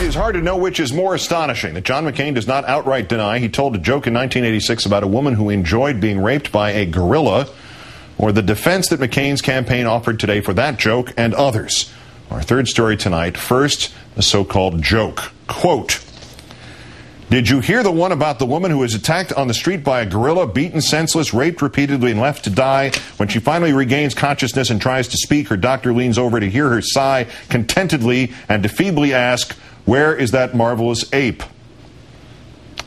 is hard to know which is more astonishing, that John McCain does not outright deny he told a joke in 1986 about a woman who enjoyed being raped by a gorilla, or the defense that McCain's campaign offered today for that joke and others. Our third story tonight. First, the so-called joke. Quote, "Did you hear the one about the woman who was attacked on the street by a gorilla, beaten senseless, raped repeatedly, and left to die? When she finally regains consciousness and tries to speak, her doctor leans over to hear her sigh contentedly and to feebly ask, 'Where is that marvelous ape?'"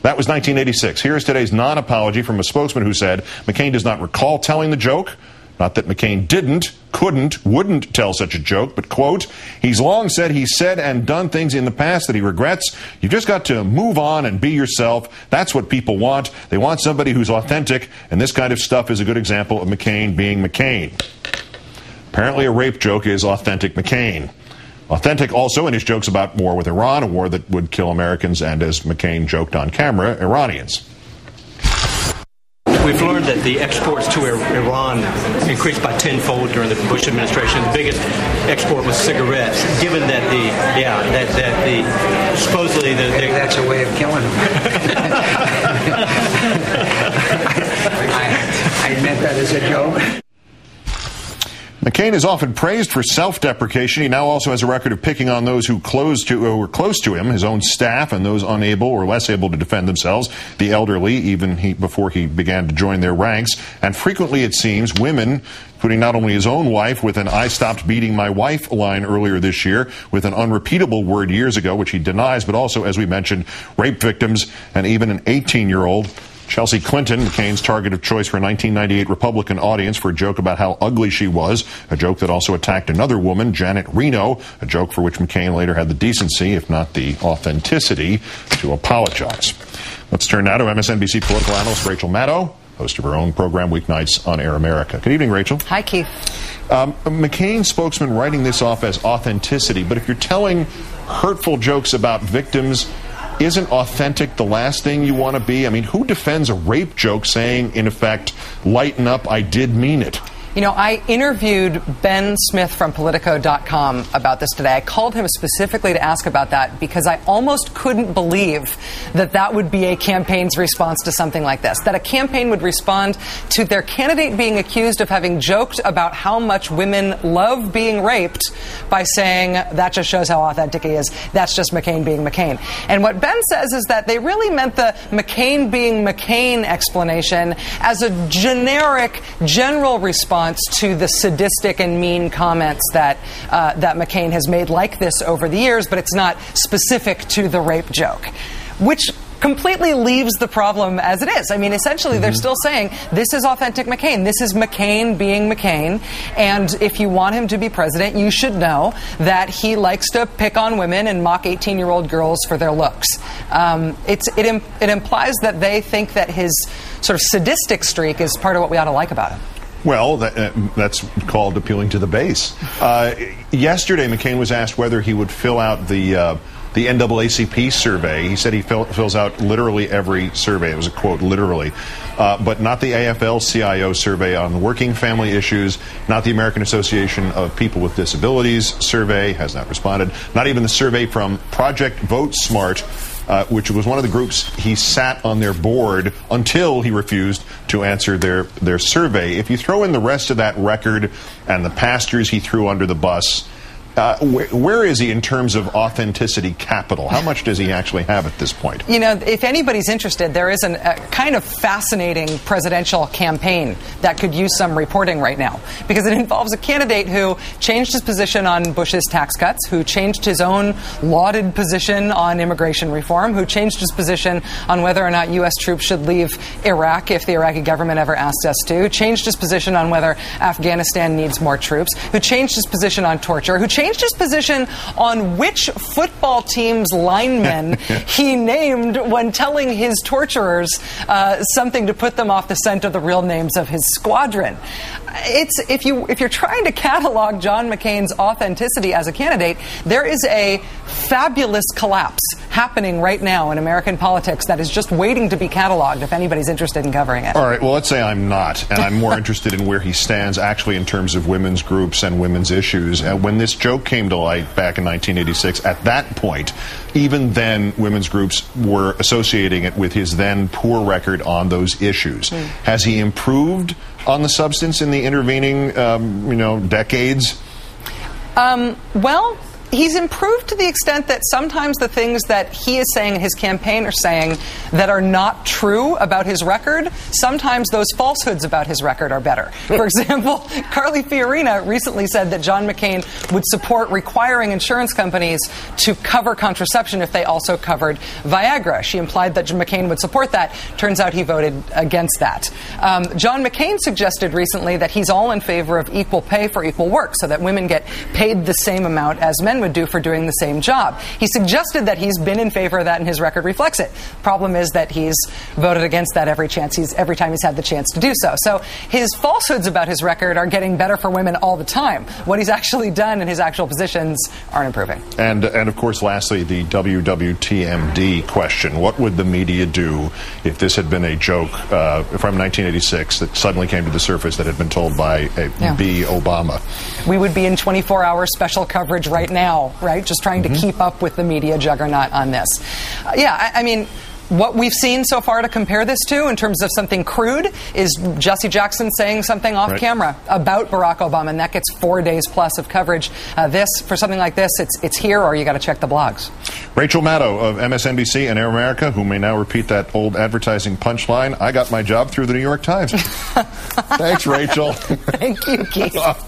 That was 1986. Here is today's non-apology from a spokesman who said McCain does not recall telling the joke. Not that McCain didn't, couldn't, wouldn't tell such a joke, but, quote, "He's long said he's said and done things in the past that he regrets. You've just got to move on and be yourself. That's what people want. They want somebody who's authentic, and this kind of stuff is a good example of McCain being McCain." Apparently a rape joke is authentic McCain. Authentic also in his jokes about war with Iran, a war that would kill Americans and, as McCain joked on camera, Iranians. We've learned that the exports to Iran increased by tenfold during the Bush administration. The biggest export was cigarettes. Given that supposedly that's a way of killing them. I meant that as a joke. McCain is often praised for self-deprecation. He now also has a record of picking on those who were close to him, his own staff, and those unable or less able to defend themselves, the elderly, even before he began to join their ranks. And frequently, it seems, women, including not only his own wife with an "I stopped beating my wife" line earlier this year, with an unrepeatable word years ago, which he denies, but also, as we mentioned, rape victims and even an 18-year-old. Chelsea Clinton, McCain's target of choice for a 1998 Republican audience for a joke about how ugly she was, a joke that also attacked another woman, Janet Reno, a joke for which McCain later had the decency, if not the authenticity, to apologize. Let's turn now to MSNBC political analyst Rachel Maddow, host of her own program weeknights on Air America. Good evening, Rachel. Hi, Keith. McCain spokesman writing this off as authenticity, but if you're telling hurtful jokes about victims, isn't authentic the last thing you want to be? I mean, who defends a rape joke saying, in effect, "Lighten up, I did mean it"? You know, I interviewed Ben Smith from Politico.com about this today. I called him specifically to ask about that because I almost couldn't believe that that would be a campaign's response to something like this. That a campaign would respond to their candidate being accused of having joked about how much women love being raped by saying, "That just shows how authentic he is. That's just McCain being McCain." And what Ben says is that they really meant the McCain being McCain explanation as a generic, general response to the sadistic and mean comments that McCain has made like this over the years, but it's not specific to the rape joke, which completely leaves the problem as it is. I mean, essentially, they're still saying this is authentic McCain. This is McCain being McCain. And if you want him to be president, you should know that he likes to pick on women and mock 18-year-old girls for their looks. It implies that they think that his sort of sadistic streak is part of what we ought to like about him. Well, that's called appealing to the base. Yesterday, McCain was asked whether he would fill out the NAACP survey. He said he fills out literally every survey. It was a quote, literally. But not the AFL-CIO survey on working family issues, not the American Association of People with Disabilities survey, has not responded, not even the survey from Project Vote Smart, which was one of the groups he sat on their board until he refused to answer their survey. If you throw in the rest of that record and the pastors he threw under the bus, where is he in terms of authenticity capital? How much does he actually have at this point? You know, if anybody's interested, there is a kind of fascinating presidential campaign that could use some reporting right now, because it involves a candidate who changed his position on Bush's tax cuts, who changed his own lauded position on immigration reform, who changed his position on whether or not U.S. troops should leave Iraq if the Iraqi government ever asked us to, changed his position on whether Afghanistan needs more troops, who changed his position on torture, who changed his position on which football team's linemen he named when telling his torturers something to put them off the scent of the real names of his squadron. If you're trying to catalog John McCain's authenticity as a candidate, there is a fabulous collapse happening right now in American politics that is just waiting to be cataloged if anybody's interested in covering it. All right, well, let's say I'm not, and I'm more interested in where he stands actually in terms of women's groups and women's issues. When this joke came to light back in 1986, at that point, even then, women's groups were associating it with his then poor record on those issues. Has he improved on the substance in the intervening, decades? Well, he's improved to the extent that sometimes the things that he is saying and his campaign are saying that are not true about his record, sometimes those falsehoods about his record are better. For example, Carly Fiorina recently said that John McCain would support requiring insurance companies to cover contraception if they also covered Viagra. She implied that McCain would support that. Turns out he voted against that. John McCain suggested recently that he's all in favor of equal pay for equal work, so that women get paid the same amount as men would do for doing the same job. He suggested that he's been in favor of that and his record reflects it. Problem is that he's voted against that every time he's had the chance to do so. So his falsehoods about his record are getting better for women all the time. What he's actually done and his actual positions aren't improving. And of course, lastly, the WWTMD question. What would the media do if this had been a joke from 1986 that suddenly came to the surface that had been told by B. Obama? We would be in 24-hour special coverage right now, right? Just trying to keep up with the media juggernaut on this. I mean, what we've seen so far to compare this to in terms of something crude is Jesse Jackson saying something off camera about Barack Obama, and that gets 4 days plus of coverage. For something like this, it's here, or you got to check the blogs. Rachel Maddow of MSNBC and Air America, who may now repeat that old advertising punchline, I got my job through the New York Times. Thanks, Rachel. Thank you, Keith.